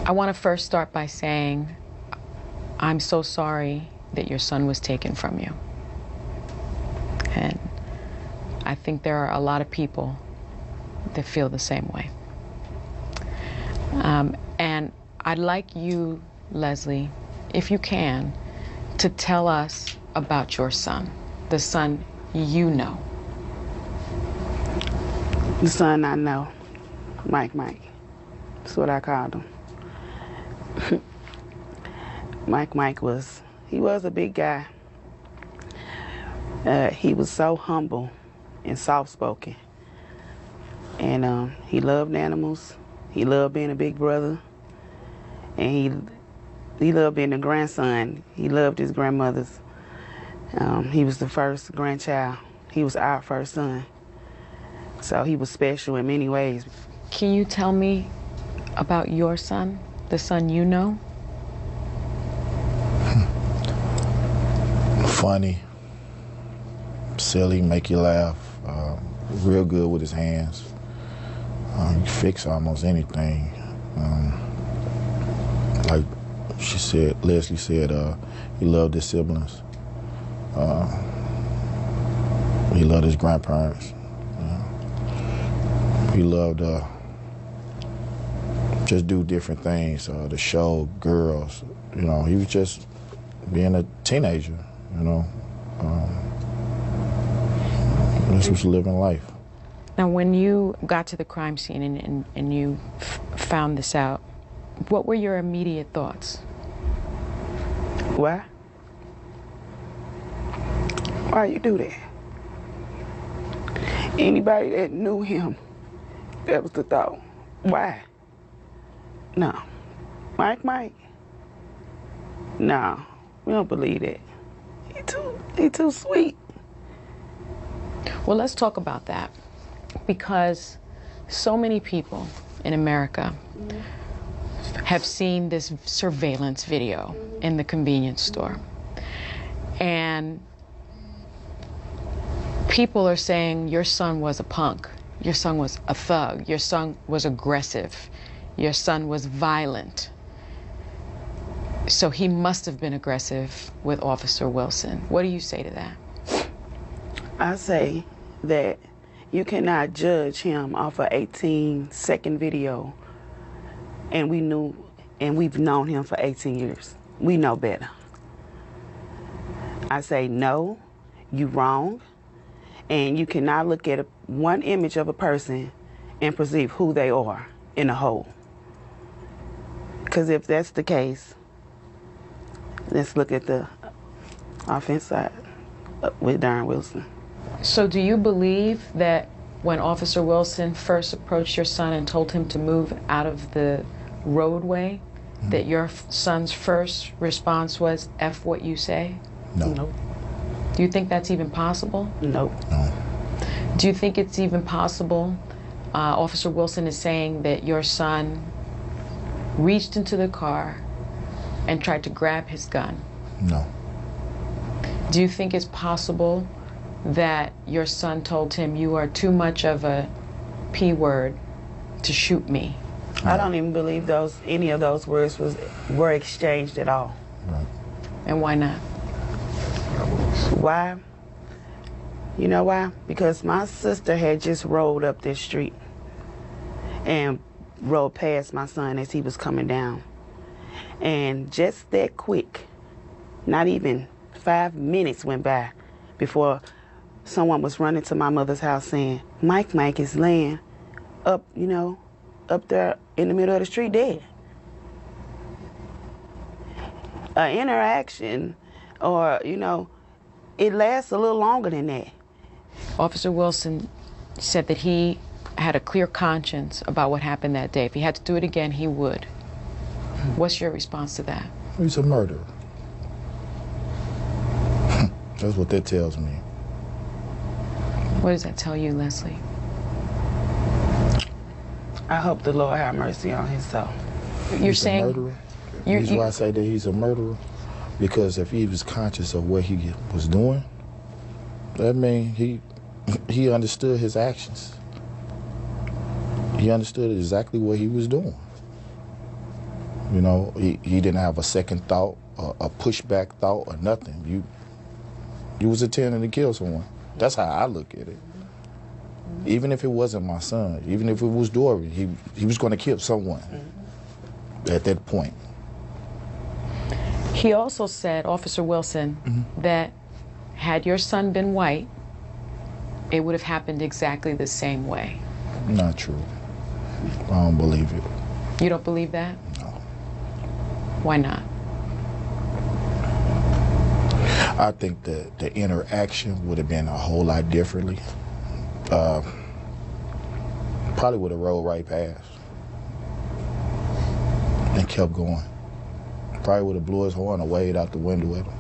I want to first start by saying I'm so sorry that your son was taken from you. And I think there are a lot of people that feel the same way. And I'd like you, Leslie, if you can, to tell us about your son, the son you know. The son I know, Mike. That's what I called him. Mike was a big guy. He was so humble and soft-spoken. And he loved animals. He loved being a big brother. And he loved being a grandson. He loved his grandmothers. He was the first grandchild. He was our first son. So he was special in many ways. Can you tell me about your son, the son you know? Funny, silly, make you laugh, real good with his hands. He fix almost anything. Like she said, Leslie said, he loved his siblings. He loved his grandparents. He loved just do different things, to show girls. You know, he was just being a teenager, you know. This was living life. Now, when you got to the crime scene and you found this out, what were your immediate thoughts? Why? Why you do that? Anybody that knew him, that was the thought. Why? No. Mike? No, we don't believe that. He too sweet. Well, let's talk about that, because so many people in America have seen this surveillance video in the convenience store. And people are saying your son was a punk, your son was a thug, your son was aggressive, your son was violent. So he must have been aggressive with Officer Wilson. What do you say to that? I say that you cannot judge him off an 18-second video, and we've known him for 18 years. We know better. I say no, you wrong, and you cannot look at one image of a person and perceive who they are in a whole. Because if that's the case, let's look at the offense side with Darren Wilson. So do you believe that when Officer Wilson first approached your son and told him to move out of the roadway, that your son's first response was, F what you say? No. Nope. Do you think that's even possible? Nope. No. Do you think it's even possible, Officer Wilson is saying that your son reached into the car and tried to grab his gun? No. Do you think it's possible that your son told him, you are too much of a P word to shoot me? I don't even believe any of those words were exchanged at all. Right. And why not? Why? You know why? Because my sister had just rolled up this street and rode past my son as he was coming down. And just that quick, not even 5 minutes went by before someone was running to my mother's house saying, Mike is laying up, up there in the middle of the street dead. An interaction, or, it lasts a little longer than that. Officer Wilson said that he had a clear conscience about what happened that day. If he had to do it again, he would. What's your response to that? He's a murderer. That's what that tells me. What does that tell you, Leslie? I hope the Lord have mercy on his soul. You're saying... a murderer? The reason why I say that he's a murderer, because if he was conscious of what he was doing, that means he understood his actions. He understood exactly what he was doing. You know, he didn't have a second thought, a pushback thought, or nothing. You was intending to kill someone. That's how I look at it. Even if it wasn't my son, even if it was Dory, he was going to kill someone at that point. He also said, Officer Wilson, that had your son been white, it would have happened exactly the same way. Not true. I don't believe it. You don't believe that? No. Why not? I think that the interaction would have been a whole lot differently. Probably would have rolled right past and kept going. Probably would have blew his horn or waved out the window at him.